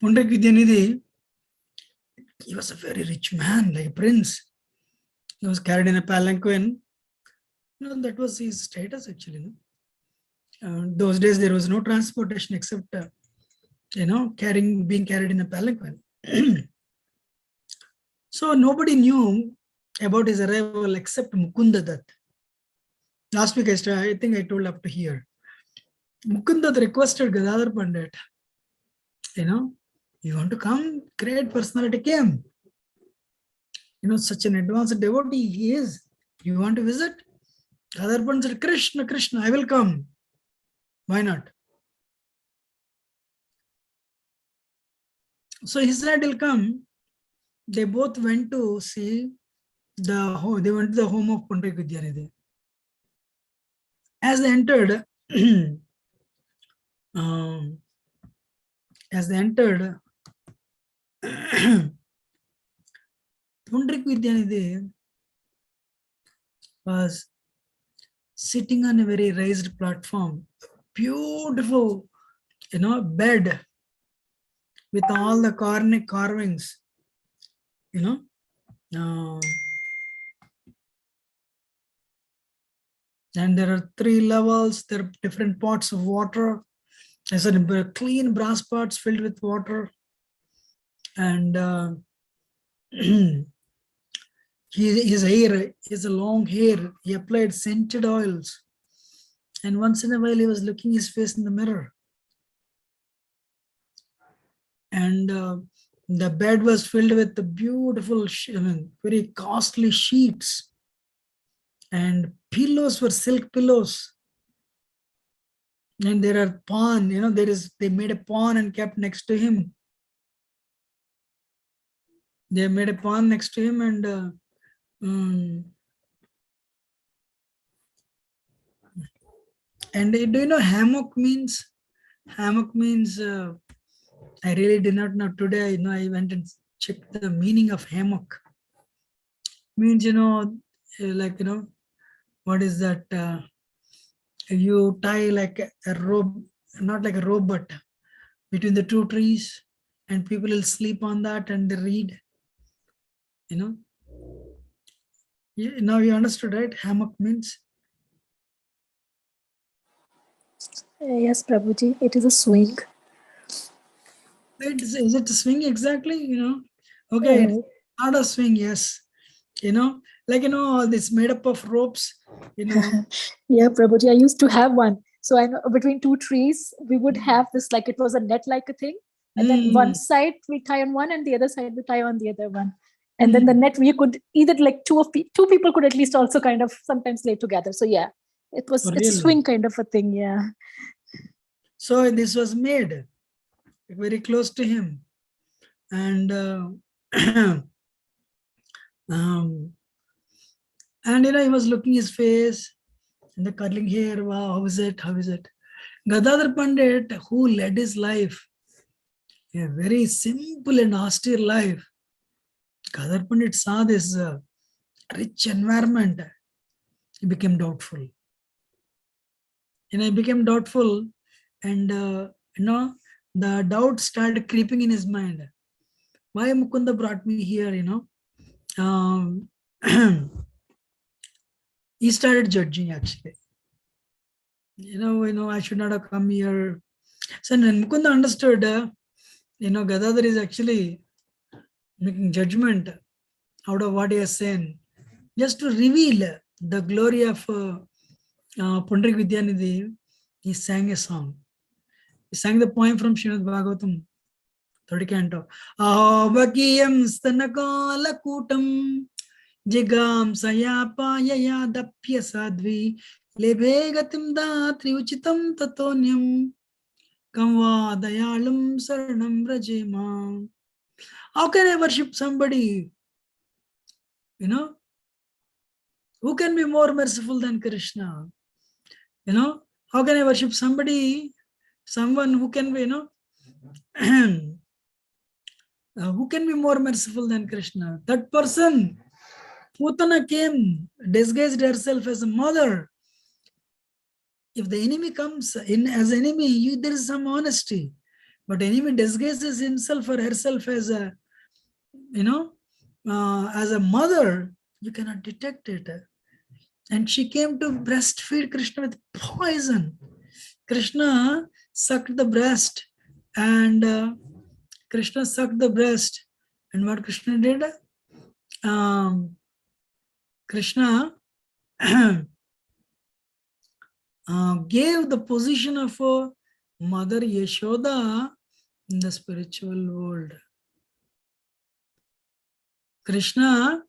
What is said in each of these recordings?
Pundak Vidyanidhi, he was a very rich man, like a prince. He was carried in a palanquin. That was his status actually. Those days there was no transportation except, being carried in a palanquin. So nobody knew about his arrival except Mukunda Dutt. Last week I think I told up to here. Mukunda Dutt requested Gadadhar Pandit, you want to come? Great personality came. Such an advanced devotee he is. You want to visit? Gadadhar Pandit said, Krishna, Krishna, I will come. Why not? So he said he'll come. They both went to see the home. They went to the home of Pundak Vidyanidhi. As they entered, Pundak Vidyanidhi was sitting on a very raised platform, beautiful, bed with all the carvings, and there are 3 levels. There are different pots of water. I said clean brass pots filled with water, and his hair is a long hair. He applied scented oils, and once in a while he was looking his face in the mirror. And the bed was filled with the beautiful, very costly sheets, and pillows were silk pillows. And there are pawn, they made a pawn and kept next to him. They made a pawn next to him, and do you know hammock means? Hammock means, I really did not know today. I went and checked the meaning of hammock. Means, what is that? You tie like a rope, not like a rope, but between the 2 trees, and people will sleep on that and they read. Now you understood, right? Hammock means. Yes, Prabhuji, it is a swing. Is it a swing exactly? Okay, it's not a swing, yes. This made up of ropes, Yeah, Prabhuji, I used to have one. So I know between 2 trees, we would have this, like it was a net like a thing. And then one side we tie on one and the other side we tie on the other one. And then the net, we could either like two people could at least also kind of sometimes lay together. So yeah, it's a swing kind of a thing. Yeah. So this was made very close to him. And he was looking his face and the curling hair. Wow, how is it? How is it? Gadadhar Pandit, who led his life, a very simple and austere life. Gadadhar Pandit saw this rich environment. He became doubtful. He became doubtful, and the doubt started creeping in his mind. Why Mukunda brought me here? He started judging actually. I should not have come here. So then Mukunda understood, Gadadhar is actually making judgment out of what he has said, just to reveal the glory of Pundak Vidyanidhi. He sang a song. He sang the poem from Srimad Bhagavatam, 3rd canto. Ahobakiyam stanakala kutam jigam sayapaya dapya sadvi lebegatim datri uchitam tatonyam kamva dayalam saranam rajema. How can I worship somebody, who can be more merciful than Krishna? How can I worship someone who can be, who can be more merciful than Krishna? That person, Putana came, disguised herself as a mother, if the enemy comes in as enemy, there is some honesty. But enemy disguises himself or herself as a, as a mother, you cannot detect it. And she came to breastfeed Krishna with poison. Krishna sucked the breast, and Krishna sucked the breast. And what Krishna did? Krishna gave the position of Mother Yashoda in the spiritual world. Krishna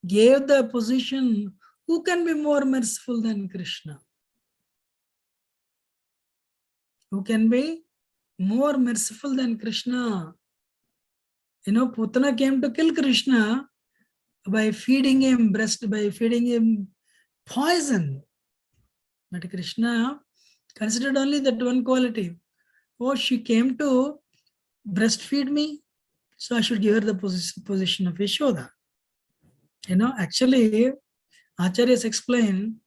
gave the position. Who can be more merciful than Krishna? Who can be more merciful than Krishna? Putana came to kill Krishna by feeding him poison. But Krishna considered only that one quality. Oh, she came to breastfeed me, so I should give her the position of Yashoda. Actually, Acharyas explain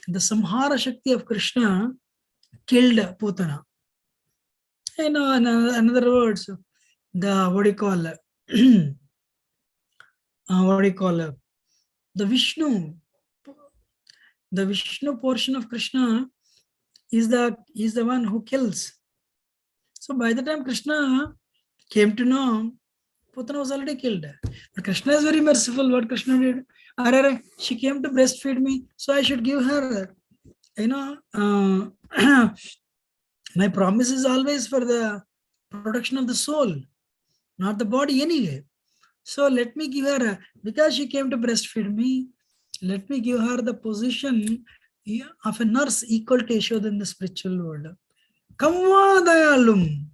the Samhara Shakti of Krishna killed Putana. In other words, the the Vishnu portion of Krishna is the one who kills. So by the time Krishna came to know, Putana was already killed. But Krishna is very merciful. What Krishna did? She came to breastfeed me, so I should give her. My promise is always for the protection of the soul, not the body anyway. So let me give her, because she came to breastfeed me, let me give her the position of a nurse equal to Yashoda in the spiritual world. Kamma dayalum.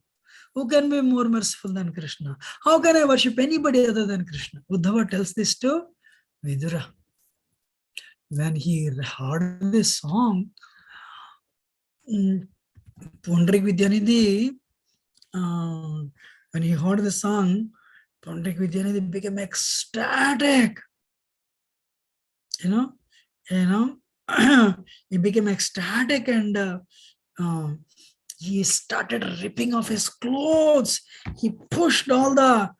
Who can be more merciful than Krishna? How can I worship anybody other than Krishna? Uddhava tells this to Vidura. When he heard this song, Pundrik Vidyanidhi, when he heard the song, Pundrik Vidyanidhi became ecstatic. He became ecstatic, and he started ripping off his clothes. He pushed all the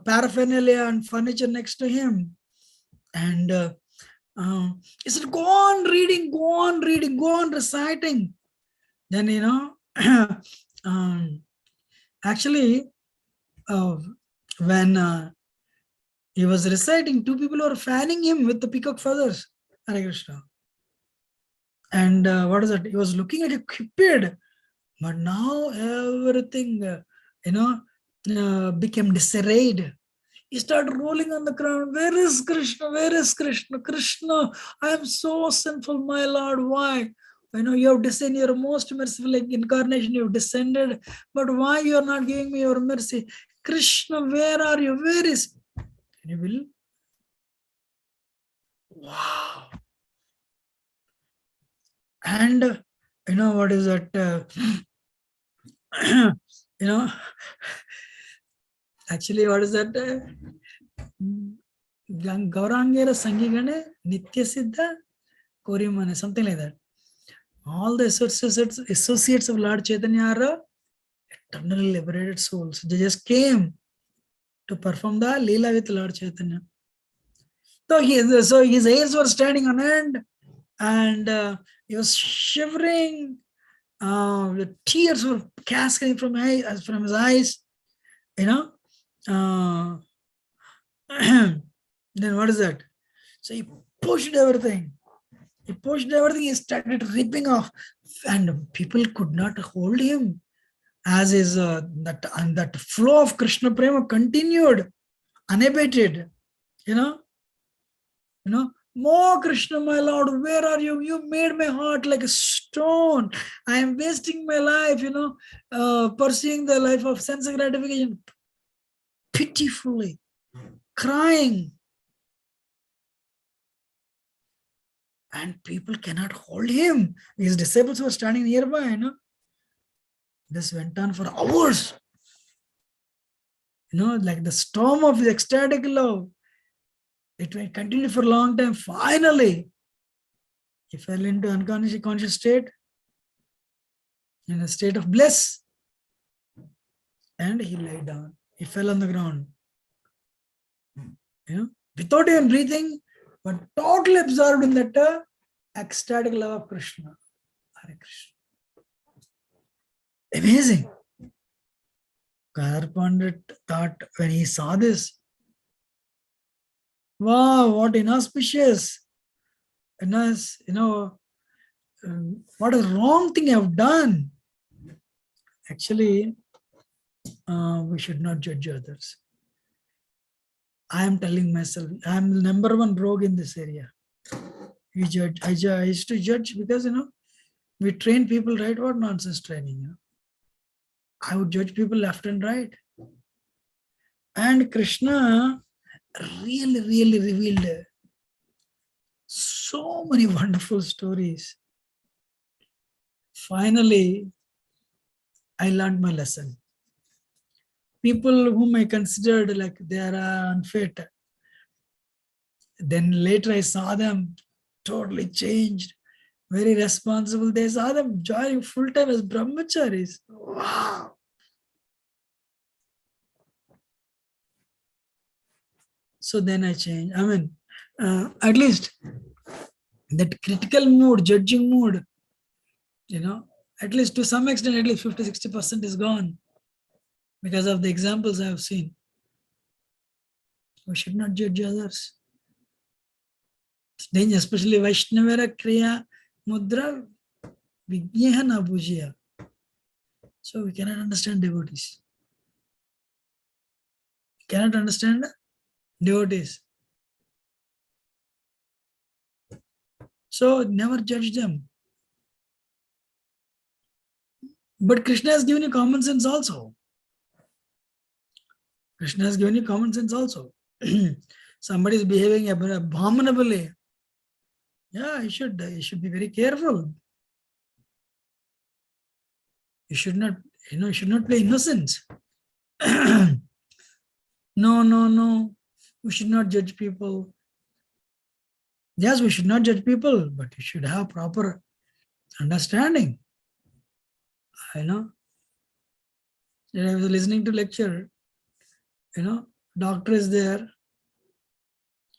paraphernalia and furniture next to him, and he said, "Go on reading, go on reading, go on reciting." Then actually, when he was reciting, two people were fanning him with the peacock feathers. Hare Krishna. And what is that? He was looking like a cupid, but now everything, became disarrayed. He started rolling on the ground. Where is Krishna? Where is Krishna? Krishna, I am so sinful, my Lord. Why? You have descended, your most merciful incarnation, you have descended, but why you are not giving me your mercy? Krishna, where are you? Where is? Can you believe? Wow. And what is that? Actually, what is that? Gaurangera Sangigane Nitya Siddha Korimane, something like that. All the associates of Lord Chaitanya are eternally liberated souls. They just came to perform the Leela with Lord Chaitanya. So his hairs were standing on end, and he was shivering. The tears were cascading from his eyes. Then what is that? So he pushed everything. He started ripping off, and people could not hold him. As is that flow of Krishna Prema continued, unabated. More Krishna, my Lord, where are you? You made my heart like a stone. I am wasting my life, pursuing the life of sense gratification. Pitifully, crying. And people cannot hold him. His disciples were standing nearby, This went on for hours. Like the storm of ecstatic love. It continued for a long time. Finally, He fell into unconscious conscious state, in a state of bliss, and he lay down. He fell on the ground, without even breathing, but totally absorbed in that ecstatic love of Krishna. Hare Krishna. Amazing. Gadadhar Pandit thought when he saw this, wow, what inauspicious. What a wrong thing I've done. Actually, we should not judge others. I am telling myself, I am the number one rogue in this area. We judge. I used to judge because, we train people, right? What nonsense training? I would judge people left and right. And Krishna really, really revealed so many wonderful stories. Finally, I learned my lesson. People whom I considered like they are unfit, then later I saw them totally changed, very responsible. They saw them joining full time as brahmacharis. Wow. So then I changed. I mean, at least that critical mood, judging mood, at least to some extent, at least 50-60% is gone because of the examples I have seen. We should not judge others. It's dangerous, especially Vaishnavara Kriya Mudra Vigneha na Bhujya. So we cannot understand devotees. Cannot understand devotees. So never judge them. But Krishna has given you common sense also. Krishna has given you common sense also. Somebody is behaving abominably. Yeah, you should be very careful. You should not play innocence. No. We should not judge people. Yes, we should not judge people, but you should have proper understanding. I was listening to lecture, doctor is there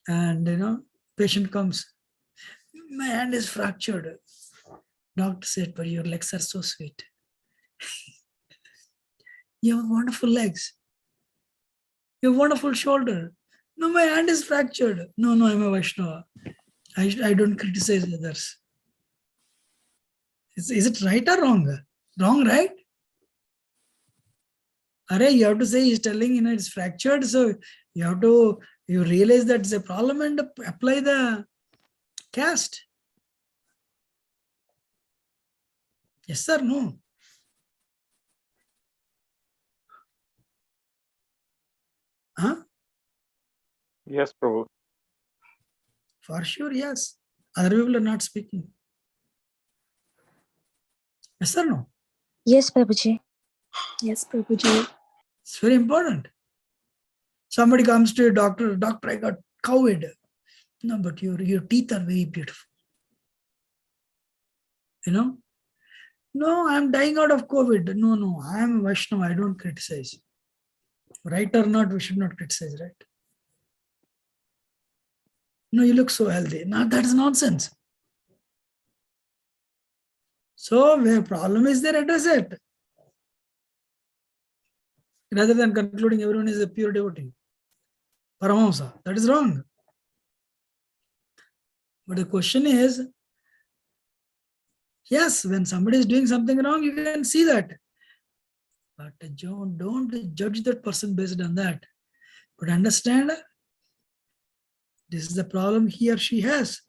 and, patient comes. My hand is fractured. Doctor said, but your legs are so sweet. You have wonderful legs. You have wonderful shoulder. No, my hand is fractured. No, I'm a Vaishnava. I don't criticize others. Is it right or wrong? Wrong, right? You have to say he's telling, it's fractured. So you realize that it's a problem and apply the cast. Yes or no? Huh? Yes, Prabhu. For sure, yes. Other people are not speaking. Yes or no? Yes, Prabhuji. Yes, Prabhuji. It's very important. Somebody comes to a doctor, I got COVID. No, but your teeth are very beautiful. No, I'm dying out of COVID. No, I am a Vaishnava. I don't criticize. Right or not, we should not criticize, right? No, you look so healthy. No, that is nonsense. So, where problem is there, address it. Rather than concluding everyone is a pure devotee. Paramahamsa. That is wrong. But the question is, yes, when somebody is doing something wrong, you can see that. But don't judge that person based on that. But understand, this is the problem he or she has.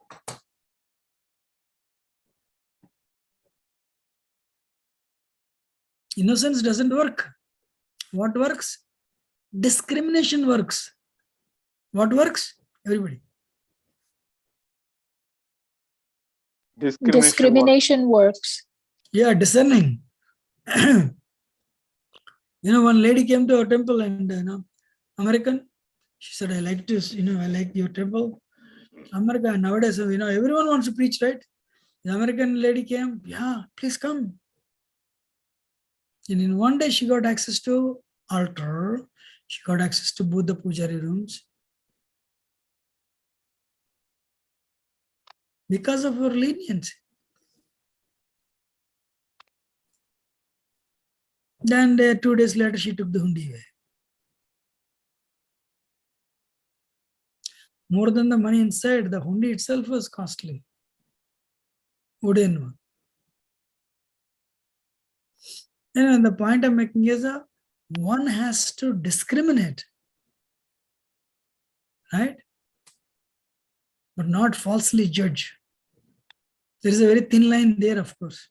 Innocence doesn't work. What works? Discrimination works. What works? Everybody. Discrimination works. Yeah, discerning. One lady came to our temple and, American, she said, I like your temple. America, nowadays, everyone wants to preach, right? The American lady came, yeah, please come. And in one day, she got access to altar. She got access to both the pujari rooms. Because of her leniency. Then 2 days later, she took the hundi away. More than the money inside, the hundi itself was costly. Wooden one. And the point I'm making is one has to discriminate, right? But not falsely judge. There is a very thin line there, of course.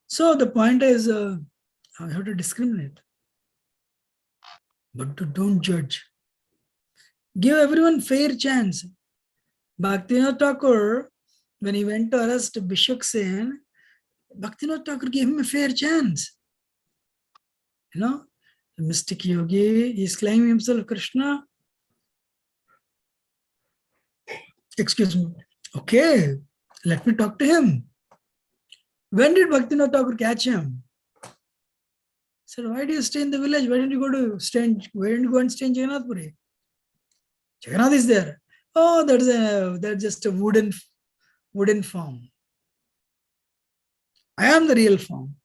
So the point is, I have to discriminate, but don't judge. Give everyone fair chance. Bhaktivinoda Thakur, when he went to arrest Bishop Sen, Bhaktivinoda Thakur gave him a fair chance. You know, the mystic yogi, he's claiming himself Krishna. Excuse me. Okay, let me talk to him. When did Bhaktivinoda Thakur catch him? He said, why do you stay in the village? Why don't you go to why don't you go and stay in Jagannath Puri? Jagannath is there. Oh, that's just a wooden form. I am the real form.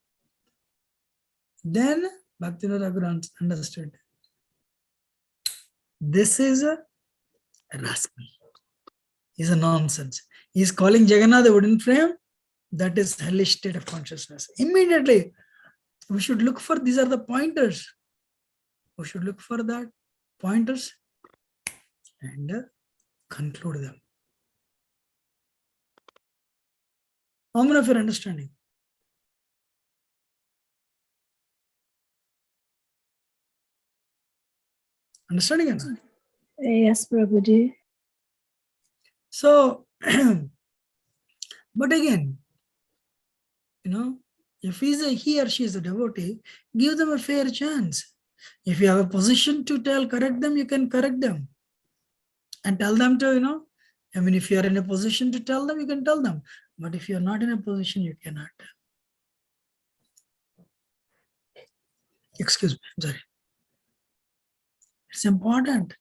Then Bhaktivinoda Thakur understood. This is a rascal. He's a nonsense. He's calling Jagannath a wooden frame. That is hellish state of consciousness. Immediately, we should look for, these are the pointers. We should look for that pointers and conclude them. How many of you are understanding? Understanding or not? Yes, Prabhuji. So, but again, you know, if he or she is a devotee, give them a fair chance. If you have a position to correct them, you can correct them. And tell them to, if you are in a position to tell them, you can tell them. But if you are not in a position, you cannot. Excuse me, I'm sorry. It's important.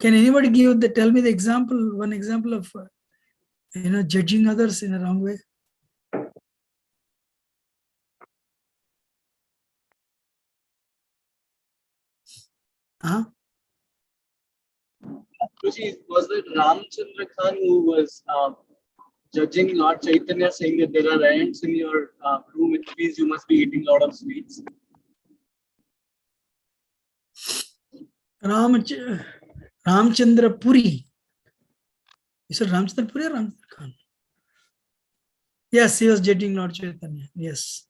Can anybody tell me the example, one example of, judging others in a wrong way? Huh? Was it Ramchandra Khan who was judging Lord Chaitanya, saying that there are ants in your room, which means you must be eating a lot of sweets? Ramchandra Puri. You said Ramchandra Puri or Ramchandra Khan? Yes, he was judging Lord Chaitanya. Yes.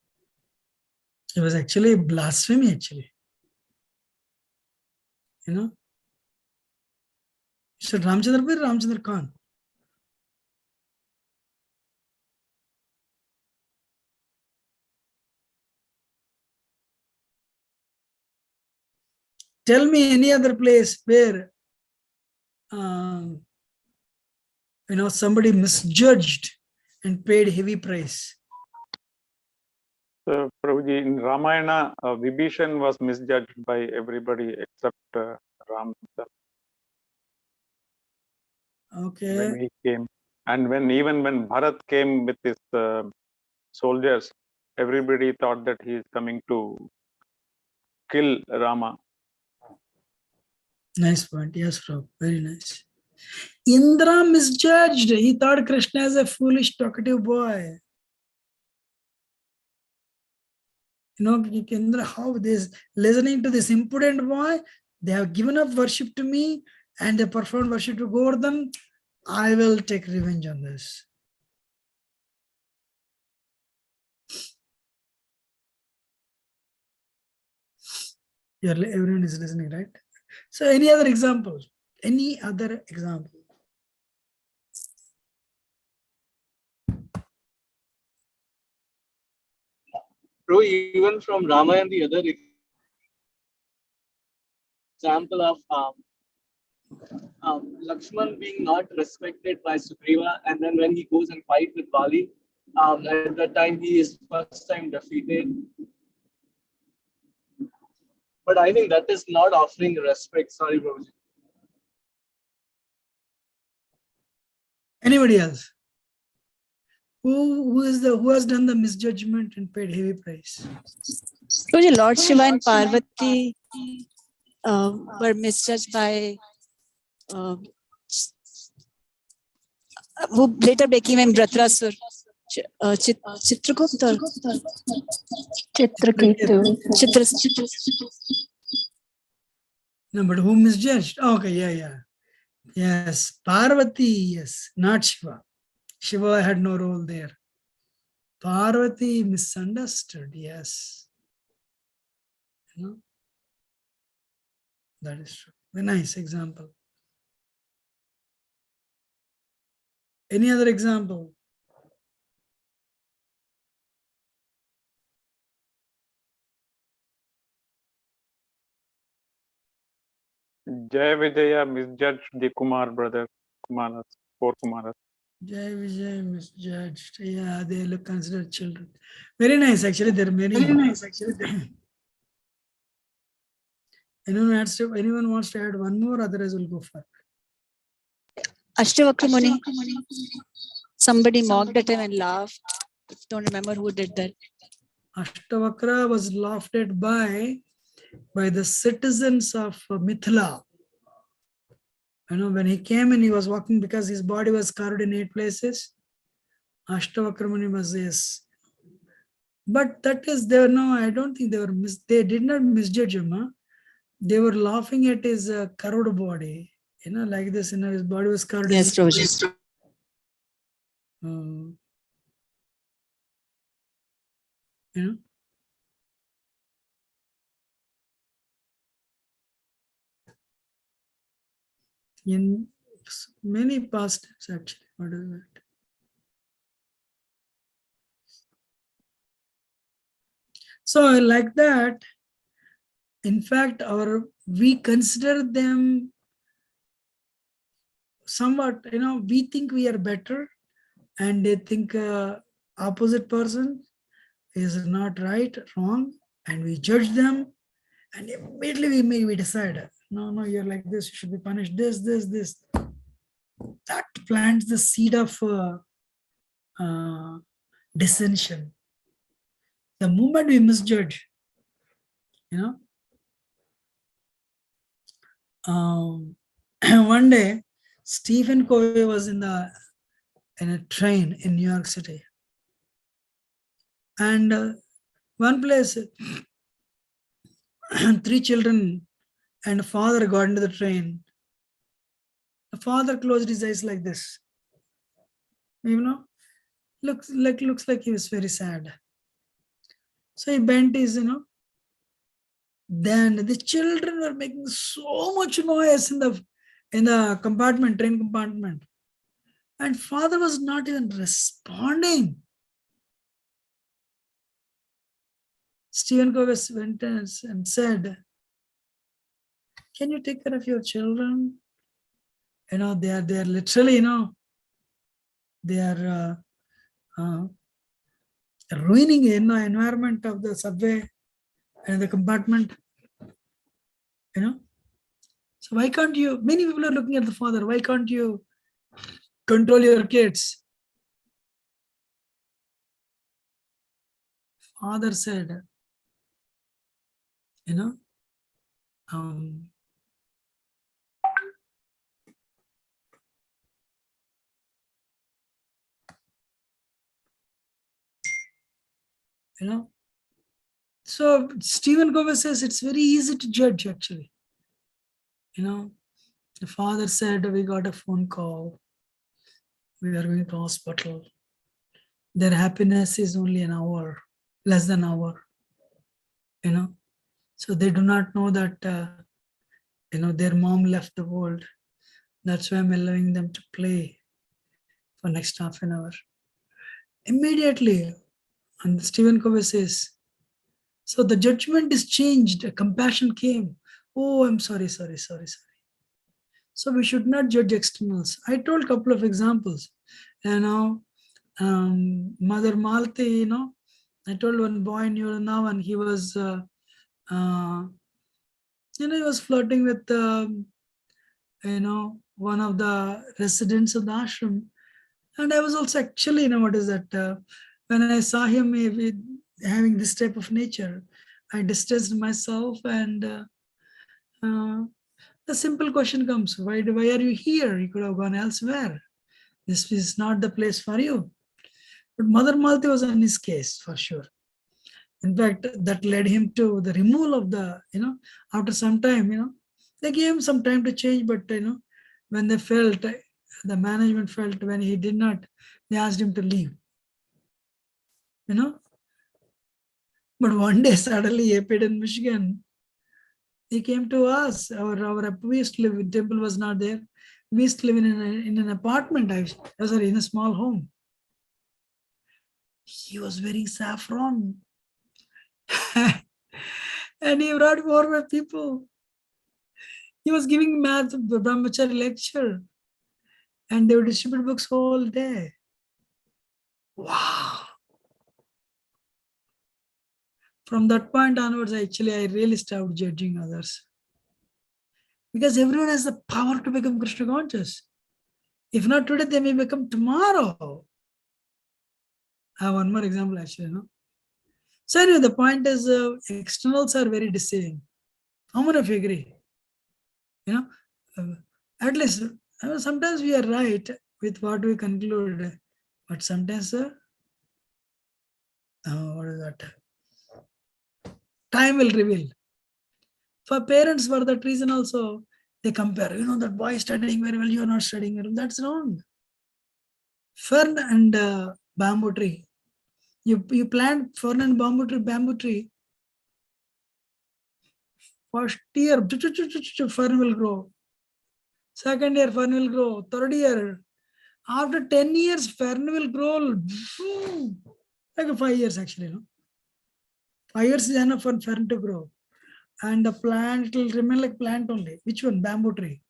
It was actually blasphemy, actually. You said Ramchandra Puri or Ramchandra Khan? Tell me any other place where somebody misjudged and paid heavy price. So, Prabhuji, in Ramayana, Vibhishan was misjudged by everybody except Ram. Okay. When he came, and even when Bharat came with his soldiers, everybody thought that he is coming to kill Rama. Nice point. Yes, Prabhu. Very nice. Indra misjudged. He thought Krishna is a foolish, talkative boy. Indra, how this listening to this impudent boy, they have given up worship to me and they performed worship to Govardhan. I will take revenge on this. Everyone is listening, right? So any other example? Any other example? Bro, even from Ramayana, the other example of Lakshman being not respected by Sugriva, and then when he goes and fight with Bali, at that time he is first time defeated. But I think that is not offering respect. Sorry, Prabhuji. Anybody else? Who has done the misjudgment and paid heavy price? Prabhuji, Lord Shiva and Parvati were misjudged by who later became Vratrasur. Chitragupta. Chitraketu. No, but who misjudged? Okay, yeah. Yes, Parvati, yes, not Shiva. Shiva had no role there. Parvati misunderstood, yes. You know, that is true. A nice example. Any other example? Jai Vijaya misjudged the Kumar brothers, Kumaras, 4 Kumaras. Jai Vijay misjudged. Yeah, they look considered children. Very nice, actually. There are many. Anyone wants to add one more? Otherwise, we'll go for it. Ashtavakra Muni. Somebody mocked at him and laughed. Don't remember who did that. Ashtavakra was laughed at by the citizens of Mithila. You know, when he came and he was walking because his body was carved in 8 places, Ashtavakra Muni was, yes. But that is, I don't think they did not misjudge him. Huh? They were laughing at his carved body. You know, like this, his body was carved. Yes, Prabhuji. You know. In many past tense, actually. What is that? So like that, in fact, we consider them somewhat, we think we are better, and they think opposite person is not right, wrong, and we judge them, and immediately we decide, no, you're like this, you should be punished, this. That plants the seed of dissension. The moment we misjudge, one day Stephen Covey was in a train in New York City, and one place 3 children and a father got into the train. The father closed his eyes like this, looks like he was very sad. So he bent his, then the children were making so much noise in the train compartment, and father was not even responding. Stephen Covey went and said, can you take care of your children? They are literally, they are ruining the environment of the subway and the compartment. So why can't you, many people are looking at the father, why can't you control your kids? Father said, so Stephen Covey says it's very easy to judge, actually. The father said, we got a phone call, we are going to hospital. Their happiness is only an hour, less than an hour. So they do not know that their mom left the world. That's why I'm allowing them to play for next half an hour. Immediately, and Stephen Covey says, so the judgment is changed, a compassion came. Oh, I'm sorry. So we should not judge externals. I told a couple of examples. Mother Malti, I told one boy in now, and he was, he was flirting with, one of the residents of the ashram. And I was also actually, what is that? When I saw him having this type of nature, I distanced myself, and the simple question comes: why are you here? You could have gone elsewhere. This is not the place for you. But Mother Malti was in his case for sure. In fact, that led him to the removal of the, after some time, they gave him some time to change, but when they felt, the management felt when he did not, they asked him to leave. But one day suddenly he appeared in Michigan. He came to us. We used to live, temple was not there. We used to live in an apartment, in a small home. He was wearing saffron. And he brought 4 or 5 people. He was giving math brahmachari lecture. And they would distribute books all day. Wow. From that point onwards, I really stopped judging others. Because everyone has the power to become Krishna conscious. If not today, they may become tomorrow. I have one more example actually. So anyway, the point is, externals are very deceiving. How many of you agree? At least sometimes we are right with what we conclude, but sometimes, what is that? Time will reveal. For parents, for that reason also, they compare. That boy is studying very well, you are not studying very well. That's wrong. Fern and bamboo tree. You plant fern and bamboo tree. First year, fern will grow. Second year, fern will grow. Third year, after 10 years, fern will grow. Like 5 years actually. 5 years is enough for fern to grow. And the plant will remain like plant only. Which one? Bamboo tree.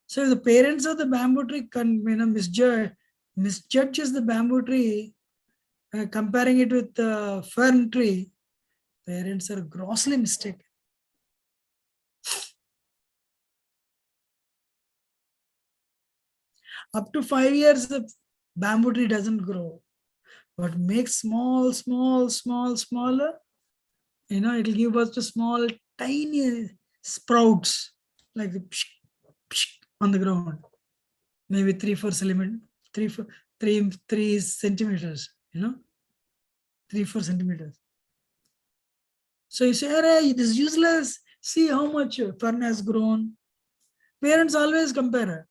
So if the parents of the bamboo tree can misjudges the bamboo tree, comparing it with the fern tree, parents are grossly mistaken. Up to 5 years, the bamboo tree doesn't grow, but makes smaller. It will give us to small, tiny sprouts, like on the ground, maybe 3-4 centimeters. 3-4 centimeters. So you say, "Hey, it is useless. See how much fern has grown." Parents always compare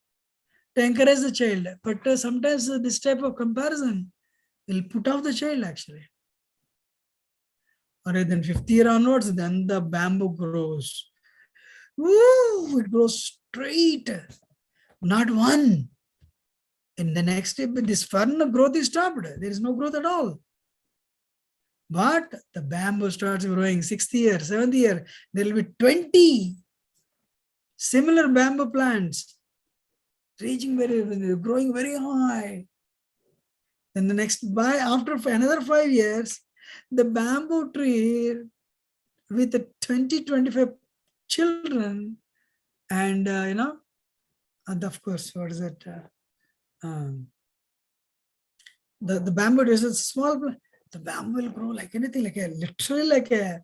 to encourage the child, but sometimes this type of comparison will put off the child actually. Or then 5th year onwards, then the bamboo grows. Woo! It grows straight, not one. In the next step, this fern growth is stopped. There is no growth at all. But the bamboo starts growing 6th year, 7th year. There will be 20 similar bamboo plants growing very high. Then the next, after another 5 years, the bamboo tree with the 20-25 children, and and of course, what is it? The bamboo is a small. The bamboo will grow like anything, literally like a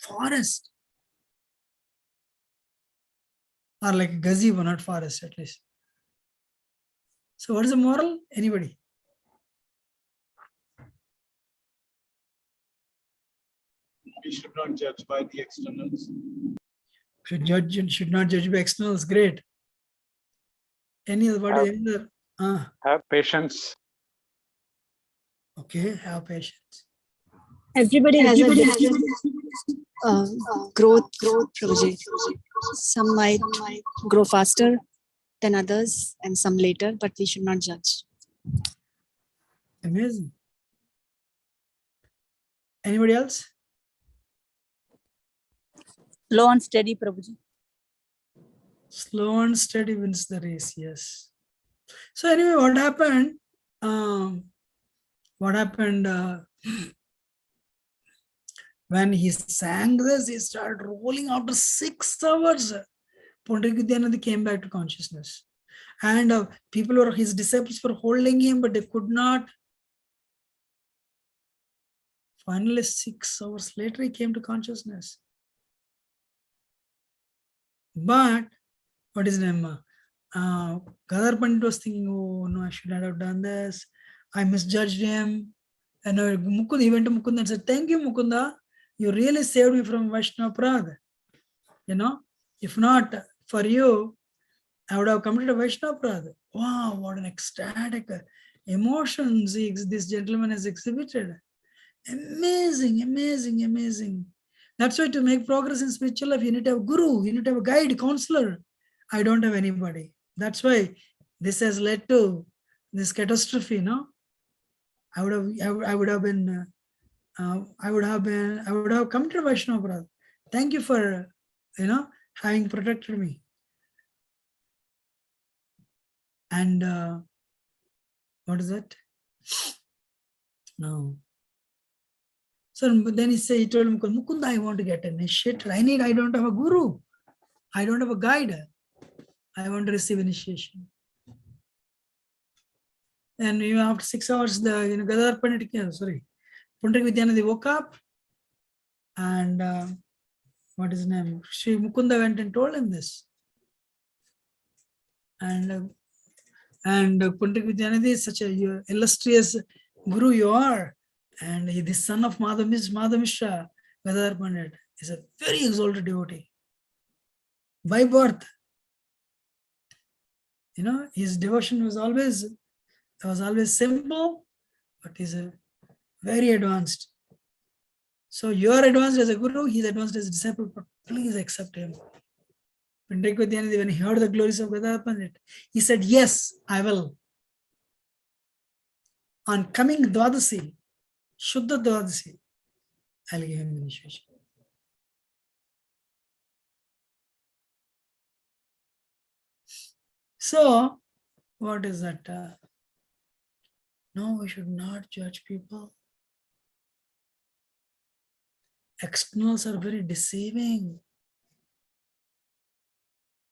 forest, or like a gazebo, not forest at least. So what is the moral? Anybody? We should not judge by the externals. Should not judge by externals. Great. Any other? Have patience. Okay, have patience. Everybody has a different growth project. Some might grow faster than others and some later, but we should not judge. Amazing. Anybody else? Slow and steady, Prabhuji. Slow and steady wins the race. Yes. So anyway, what happened? What happened when he sang this? He started rolling after 6 hours. Pundrikvidyananda came back to consciousness, and people were his disciples were holding him, but they could not. Finally, 6 hours later, he came to consciousness. But what is his name? Gadar Pandit was thinking, oh no, I should not have done this. I misjudged him. And Mukunda, he went to Mukunda and said, thank you, Mukunda. You really saved me from Vaishnava Prad. You know, if not for you, I would have committed a Vaishnava Prad. Wow, what an ecstatic emotions this gentleman has exhibited. Amazing, amazing, amazing. That's why to make progress in spiritual life, you need to have a guru, you need to have a guide, counselor. I don't have anybody. That's why this has led to this catastrophe, no? I would have come to Vaishnava Prad. Thank you for, having protected me. And what is that? No. So then he told him, Mukunda, I want to get initiated. I don't have a guru. I don't have a guide. I want to receive initiation. And after 6 hours, the Gadar Pandit, Pundrikvidyananda woke up, and what is his name? Sri Mukunda went and told him this. And Pundrikvidyananda is such a illustrious guru you are. And the son of Madhav Mishra, Gadar Pandit, is a very exalted devotee. By birth, his devotion was always simple, but he's a very advanced. So you are advanced as a guru, he's advanced as a disciple, but please accept him. When he heard the glories of Gadar Pandit, he said, yes, I will. On coming Dwadasi, Shuddha Dwadasi, I'll give him initiation. So, what is that? No, we should not judge people. Externals are very deceiving.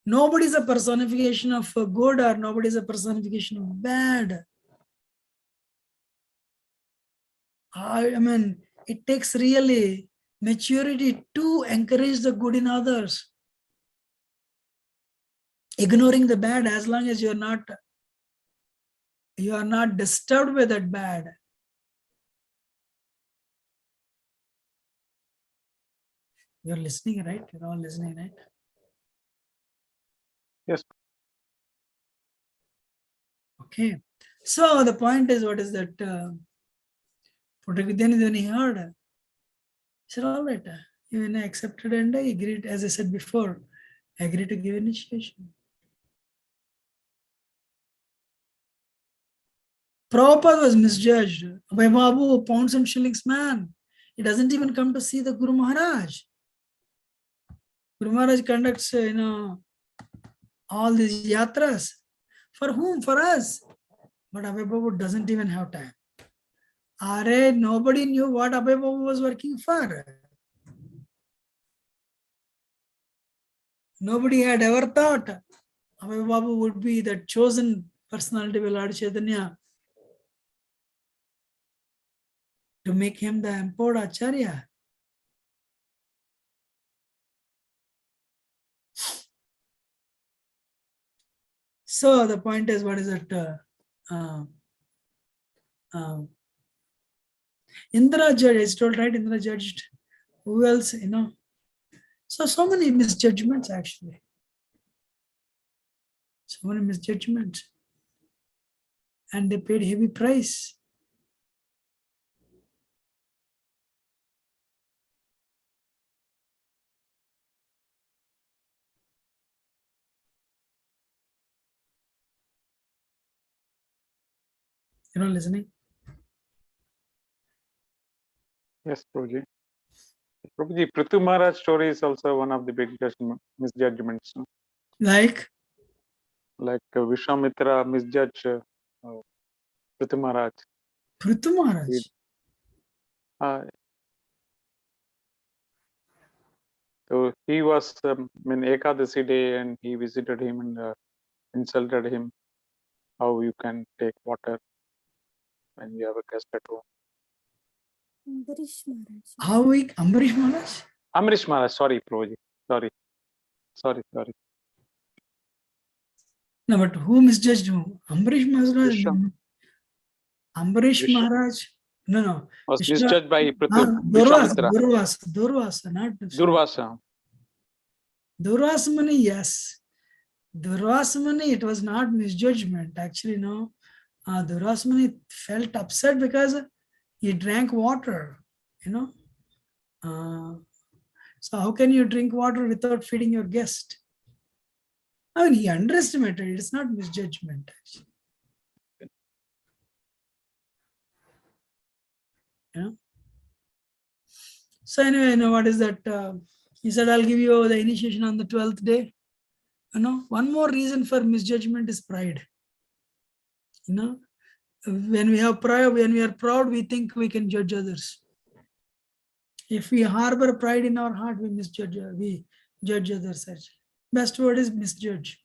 Nobody is a personification of good, or nobody is a personification of bad. I mean, it takes really maturity to encourage the good in others. Ignoring the bad, as long as you are not disturbed by that bad. You're listening, right? You're all listening, right? Yes. Okay. So the point is, what is that? Pundrikvidyananda, when he heard, he said, all right, even I accepted and I agreed, as I said before, I agreed to give initiation. Prabhupada was misjudged by Babu, pounds and shillings man. He doesn't even come to see the Guru Maharaj. Guru Maharaj conducts, all these yatras. For whom? For us. But Abhay Babu doesn't even have time. Nobody knew what Abhay Babu was working for. Nobody had ever thought Abhay Babu would be the chosen personality by Lord Chaitanya to make him the empowered Acharya. So the point is, what is it? Indra judged, it's told, right? Indra judged. Who else, So many misjudgments, actually. So many misjudgments. And they paid heavy price. You're not listening? Yes, Prabhuji. Prabhuji, Prithu Maharaj story is also one of the big misjudgments. No? Like Vishwamitra misjudged Prithu Maharaj. Prithu Maharaj. So he was in Ekadasi day and he visited him and insulted him. How you can take water when you have a guest at home? How weak? Ambarish Maharaj? Amrish Maharaj, sorry, Prabhuji. Sorry. No, but who misjudged who? Ambarish Maharaj. Vishwam Ambarish Vishwam Maharaj. No. was Vishwa- misjudged by Durvasa. Vishwamitra. Not Vishwa. Durvasa. Durvasa Muni, yes. Durvasa Muni, it was not misjudgment. Actually, no. Durvasa Muni felt upset because he drank water, So how can you drink water without feeding your guest? I mean, he underestimated it. It's not misjudgment, actually. So anyway, what is that? He said, I'll give you the initiation on the 12th day. One more reason for misjudgment is pride. When we have pride, when we are proud, we think we can judge others. If we harbor pride in our heart, we judge others. Actually, best word is misjudge.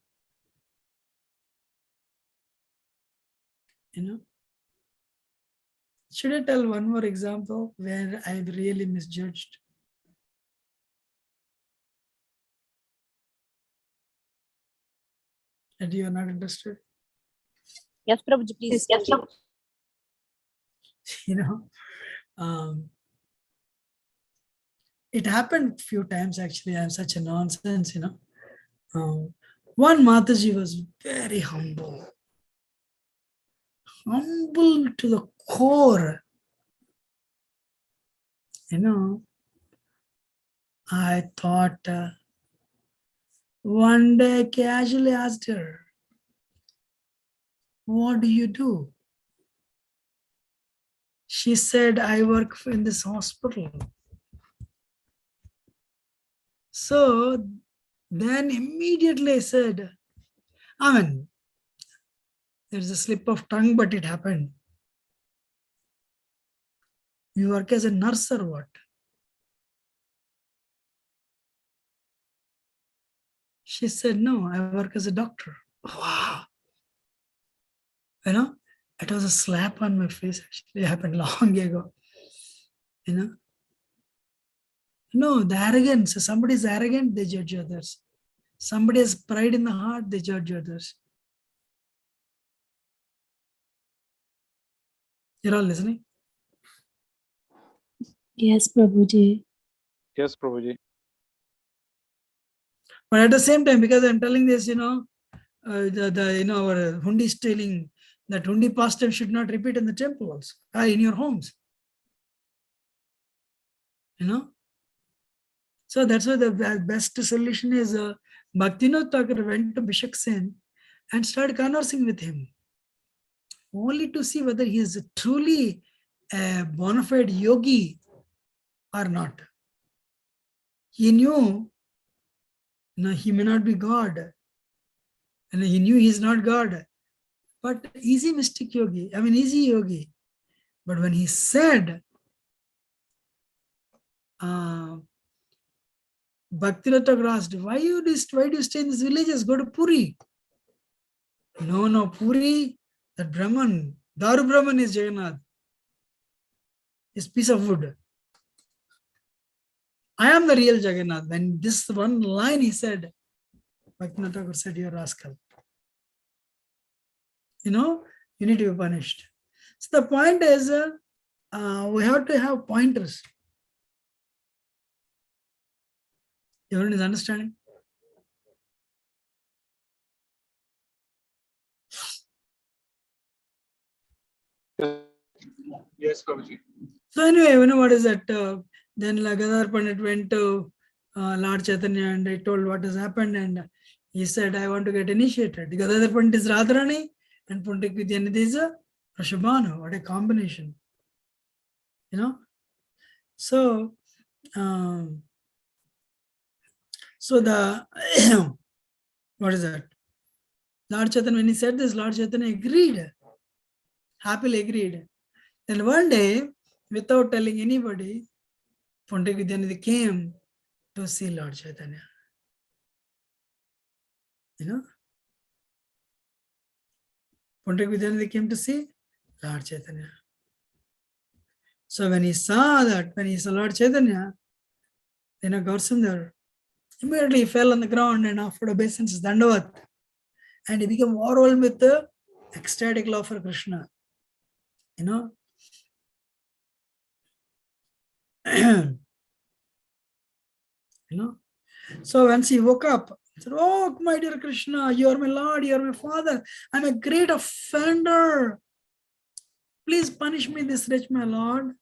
Should I tell one more example where I really misjudged? And you are not interested? Yes, Prabhuji, please. It happened a few times actually. I'm such a nonsense, one Mataji was very humble to the core. I thought one day I casually asked her, what do you do? She said, I work in this hospital. So then immediately I said, there's a slip of tongue, but it happened. You work as a nurse or what? She said, no, I work as a doctor. Wow. It was a slap on my face, actually. It happened long ago. No, the arrogance. Somebody is arrogant, they judge others. Somebody has pride in the heart, they judge others. You're all listening? Yes, Prabhuji. Yes, Prabhuji. But at the same time, because I'm telling this, our hundi stealing, that hundi pastime should not repeat in the temples, in your homes. So that's why the best solution is Bhaktivinoda Thakur went to Bishak Sen and started conversing with him, only to see whether he is truly a bona fide yogi or not. He knew he may not be God, and he knew he's not God, but easy mystic yogi, easy yogi. But when he said, Bhaktivinoda Thakur asked, why do you stay in these villages? Go to Puri. No, Puri, that Brahman, Daru Brahman is Jagannath. His piece of wood. I am the real Jagannath. When this one line he said, Bhaktivinoda Thakur said, you're a rascal. You need to be punished. So the point is, we have to have pointers. Everyone is understanding? Yes, Prabhuji. So anyway, what is that? Then Gadadhar Pandit went to Lord Chaitanya and he told what has happened, and he said, I want to get initiated. Gadadhar Pandit is Radharani and Pundik Vidyanidhi is Rashabhanu. What a combination. So the What is that? Lord Chaitanya, when he said this, Lord Chaitanya agreed, happily agreed. Then one day, without telling anybody, Pandit Vidyanidhi came to see Lord Chaitanya. You know? Pandit Vidyanidhi came to see Lord Chaitanya. So when he saw that, when he saw Lord Chaitanya, Gaurasundar immediately fell on the ground and offered obeisance, Dandavat. And he became overwhelmed with the ecstatic love for Krishna. You know? You know? So once he woke up, he said, "Oh, my dear Krishna, you are my Lord, you are my Father. I'm a great offender. Please punish me this rich, my Lord.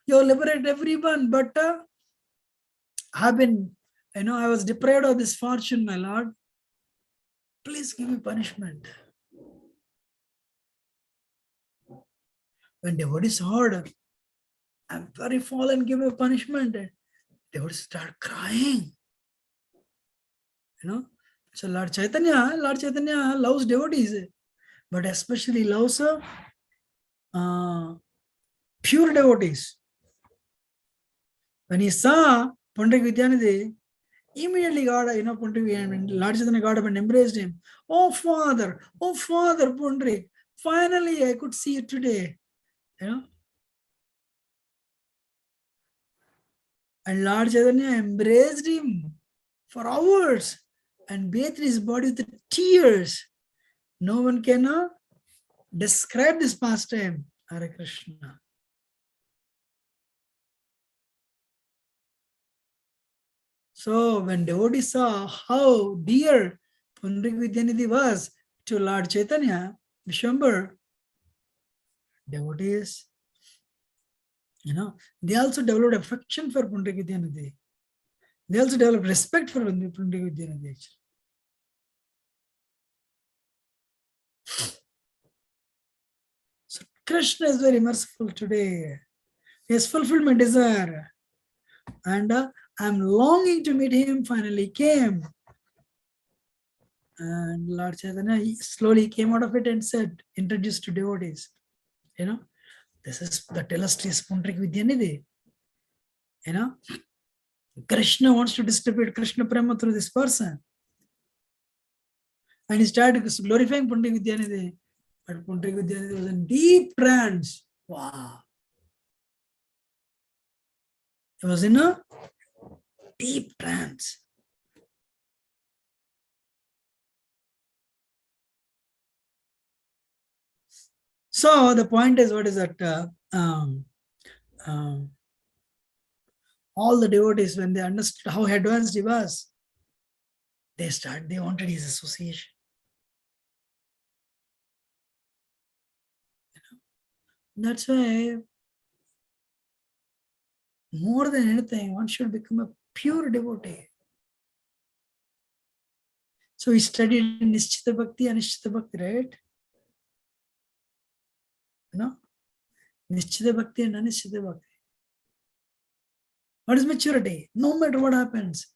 You liberate everyone, but I've been, I was deprived of this fortune, my Lord. Please give me punishment." When devotees heard, "I'm very fallen, give me punishment," devotees start crying. So Lord Chaitanya loves devotees, but especially loves pure devotees. When he saw Pandit Vidyanidhi, immediately God, Pandit Vidyanidhi, Lord Chaitanya got up and embraced him. Oh Father, Pandit, finally I could see you today. And Lord Chaitanya embraced him for hours and bathed his body with tears. No one can describe this pastime. Hare Krishna. So when devotees saw how dear Pandit Vidyanidhi was to Lord Chaitanya, Vishwambar, devotees, they also developed affection for Pandit Vidyanidhi. They also developed respect for Pandit Vidyanidhi. So Krishna is very merciful today. He has fulfilled my desire. And I'm longing to meet him. Finally came. And Lord Chaitanya slowly came out of it and said, introduced to devotees, this is the illustrious Pandit Vidyanidhi. Krishna wants to distribute Krishna Prema through this person. And he started glorifying Pandit Vidyanidhi. But Pandit Vidyanidhi was in deep trance. Wow. He was in a deep trance. So the point is, what is that? All the devotees, when they understood how advanced he was, they wanted his association. That's why, more than anything, one should become a pure devotee. So we studied Nishchita Bhakti, Anishchita Bhakti, right? Nishchita Bhakti and Anishchita Bhakti. What is maturity? No matter what happens,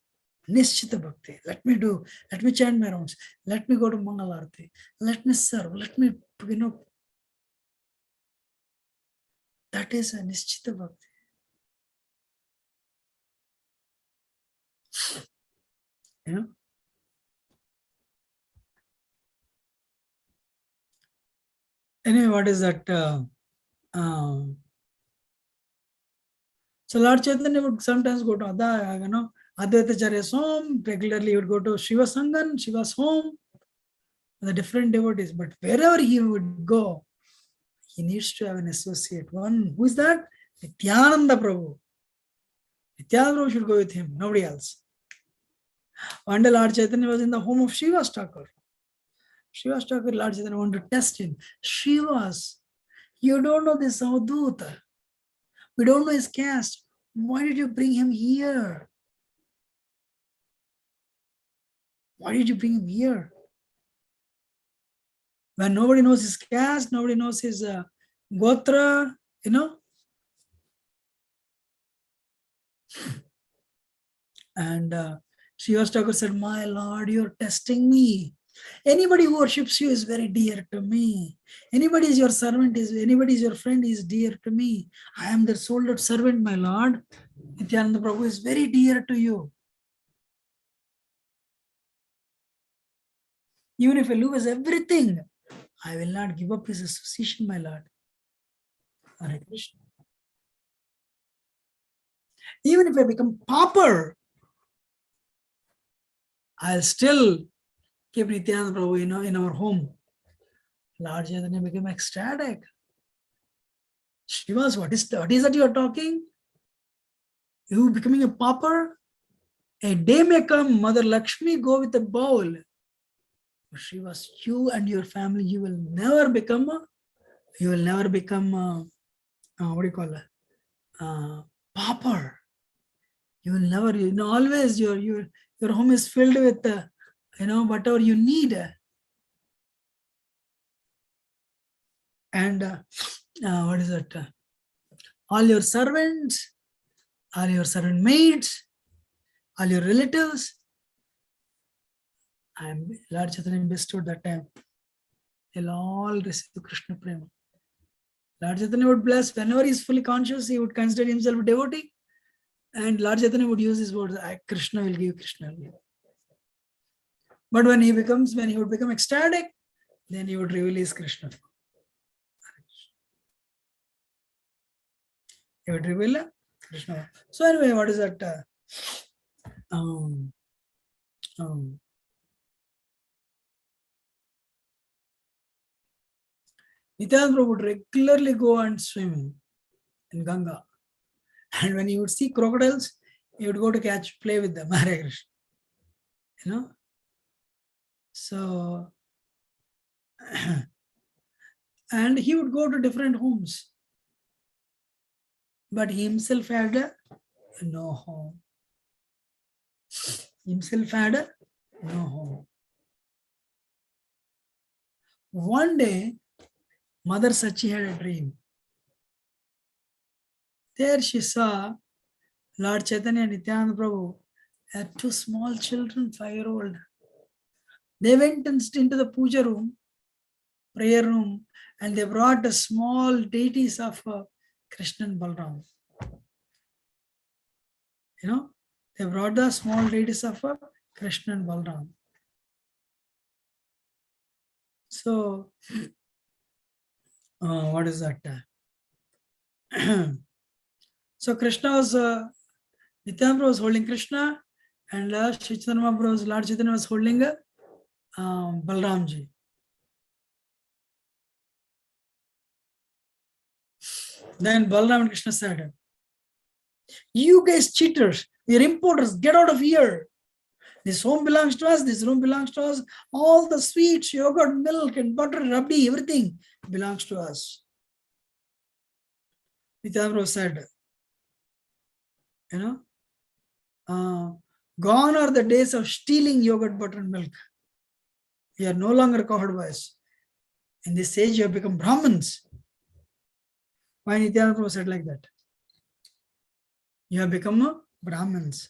Nishchita Bhakti. Let me chant my rounds. Let me go to Mangalarti. Let me serve. Let me, that is a Nishchita Bhakti. Anyway, what is that? So Lord Chaitanya would sometimes go to Advaitacharya's home. Regularly he would go to Shiva Sangan, Shiva's home, the different devotees. But wherever he would go, he needs to have an associate. One, who is that? Nityananda Prabhu. Nityananda Prabhu should go with him, nobody else. One day Lord Chaitanya was in the home of Shiva Thakur. Shiva Thakur, Lord Chaitanya wanted to test him. Shivas, you don't know this Avadhuta. We don't know his caste. Why did you bring him here? Why did you bring him here? When nobody knows his caste, nobody knows his gotra, And Srivas Thakur said, my Lord, you're testing me. Anybody who worships you is very dear to me. Anybody is your servant, anybody is your friend is dear to me. I am the sold-out servant, my Lord. Nityananda Prabhu is very dear to you. Even if I lose everything, I will not give up his association, my Lord. Hare Krishna. Even if I become pauper, I'll still keep Nityananda Prabhu in our home. Lord Chaitanya became ecstatic. Srivas, what is that you are talking? You becoming a pauper? A day may come, Mother Lakshmi go with a bowl. Srivas, you and your family, you will never become what do you call it? Pauper. You will never, always your home is filled with, whatever you need. And what is it? All your servants, all your servant maids, all your relatives. Lord Chaitanya bestowed that time. They'll all receive Krishna Prema. Lord Chaitanya would bless whenever he is fully conscious, he would consider himself a devotee. And Lord Chaitanya would use his words, Krishna will give, Krishna will give. But when he would become ecstatic, then he would reveal his Krishna. He would reveal Krishna. So anyway, what is that? Nityananda Prabhu would regularly go and swim in Ganga. And when he would see crocodiles, he would go to play with them. Hare Krishna. So, and he would go to different homes. But he himself had no home. One day, Mother Sachi had a dream. There she saw Lord Chaitanya and Nityananda Prabhu had two small children, 5-year-old. They went into the puja room, prayer room, and they brought the small deities of Krishna and Balram. They brought the small deities of Krishna and Balram. So, what is that? So Krishna was, Nityananda was holding Krishna, and Lord Chaitanya was holding Balramji. Then Balram and Krishna said, you guys cheaters, you're importers, get out of here. This home belongs to us, this room belongs to us. All the sweets, yogurt, milk and butter, rabdi, everything belongs to us. Nityananda said, gone are the days of stealing yogurt, butter and milk. We are no longer covered by us. In this age, you have become Brahmins. Why Nityananda said like that? You have become Brahmins.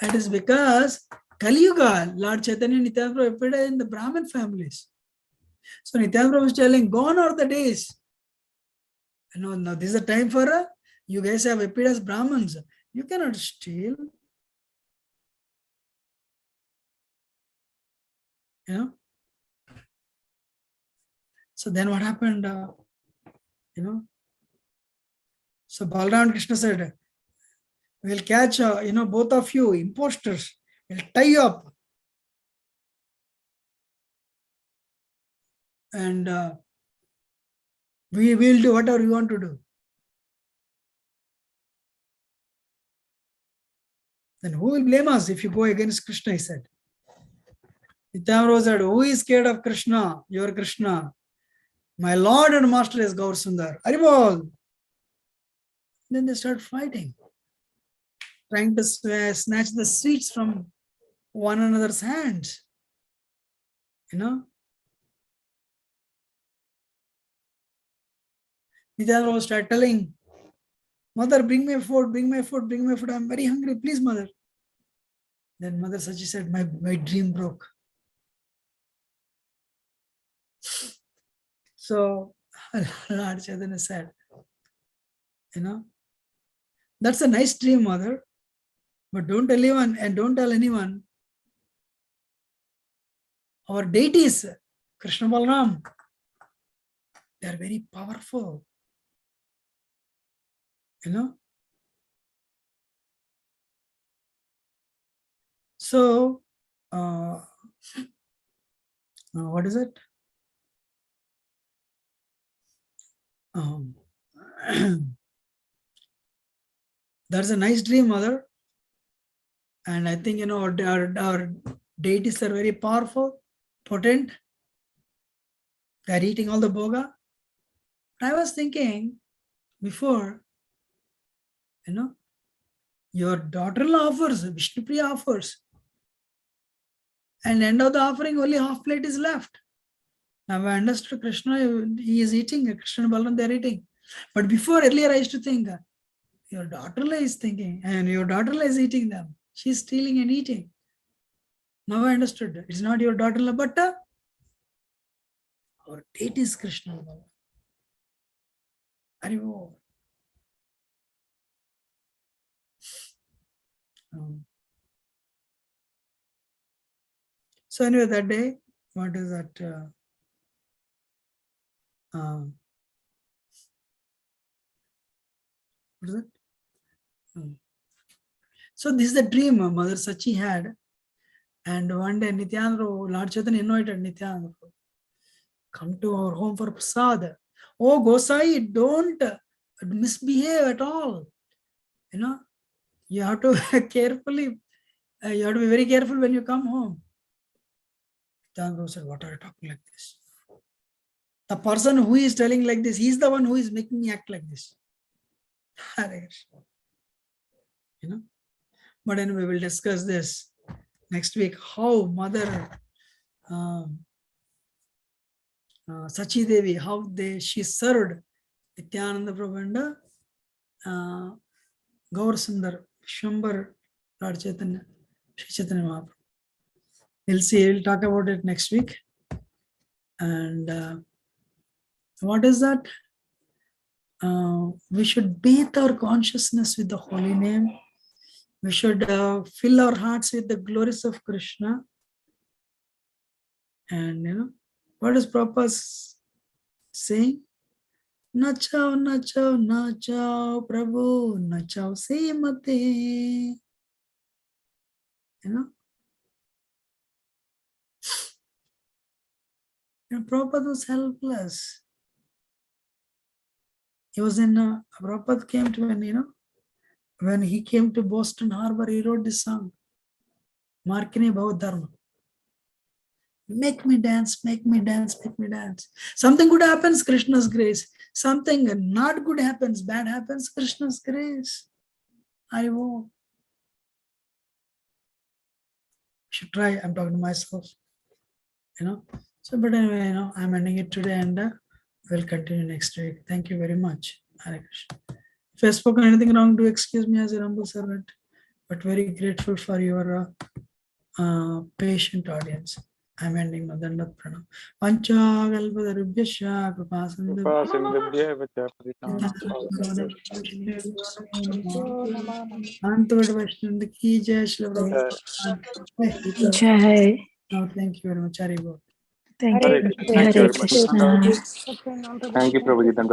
That is because Kali Yuga, Lord Chaitanya and Nityananda appeared in the Brahmin families. So Nityananda was telling, gone are the days. Now this is the time for you guys have appeared as Brahmins. You cannot steal. So then what happened? So Balram and Krishna said, we'll catch, both of you imposters. We'll tie you up. And we will do whatever we want to do. Then who will blame us if you go against Krishna, he said. Nityananda said, who is scared of Krishna? Your Krishna. My Lord and Master is Gaur Sundar. Haribol. Then they start fighting, trying to snatch the sweets from one another's hands. Nityananda started telling, Mother, bring my food, bring my food, bring my food. I'm very hungry. Please, mother. Then Mother Sachi said, my dream broke. So Lord Chaitanya said, that's a nice dream, mother. But don't tell anyone, and don't tell anyone. Our deities, Krishna Balaram, they are very powerful. So, what is it? That's a nice dream, mother. And I think, our deities are very powerful, potent. They're eating all the bhoga. I was thinking before, your daughter-in-law offers, Vishnupriya offers. And end of the offering, only half plate is left. Now I understood Krishna, he is eating, Krishna and Balaram, they are eating. But before, earlier I used to think, your daughter-in-law is thinking, and your daughter-in-law is eating them. She's stealing and eating. Now I understood. It's not your daughter-in-law, but our deity is Krishna and Balaram. Haribo. So anyway, that day, what is that? What is it? So this is the dream Mother Sachi had. And one day Nityananda, Lord Chaitanya invited Nityananda, come to our home for prasad. Oh Gosai, don't misbehave at all. You have to carefully, you have to be very careful when you come home. Nityananda said, what are you talking like this? The person who is telling like this, he's the one who is making me act like this. But anyway, we will discuss this next week, how Mother Sachi Devi, how she served Nityananda Prabhu and Gaur Sundar, Shambhar, Lord Chaitanya, Sri Chaitanya Mahaprabhu. We'll see, we'll talk about it next week. And what is that? We should bathe our consciousness with the holy name. We should fill our hearts with the glories of Krishna. And what is Prabhupada saying? Nachao, nachao, nachao, Prabhu, nachao se mate. And Prabhupada was helpless. He was in, Prabhupada came to, when he came to Boston Harbor, he wrote this song, Markini Bhava Dharma. Make me dance, make me dance, make me dance. Something good happens, Krishna's grace. Something not good happens, bad happens, Krishna's grace. I will. Should try, I'm talking to myself. So, but anyway, I'm ending it today and we'll continue next week. Thank you very much. Hare Krishna. If I've spoken anything wrong, do excuse me as a humble servant, but very grateful for your patient audience. I'm ending Dandat Pranam. Pancha Galpadarubhyasya Sindhubhya vacha Antavad Vaishnava ki jai Shri Prabhupada. Jai. No, thank you very much. Haribol. Thank Hare you. Krishna. Thank you Hare very much. Krishna. Thank you, Prabhuji.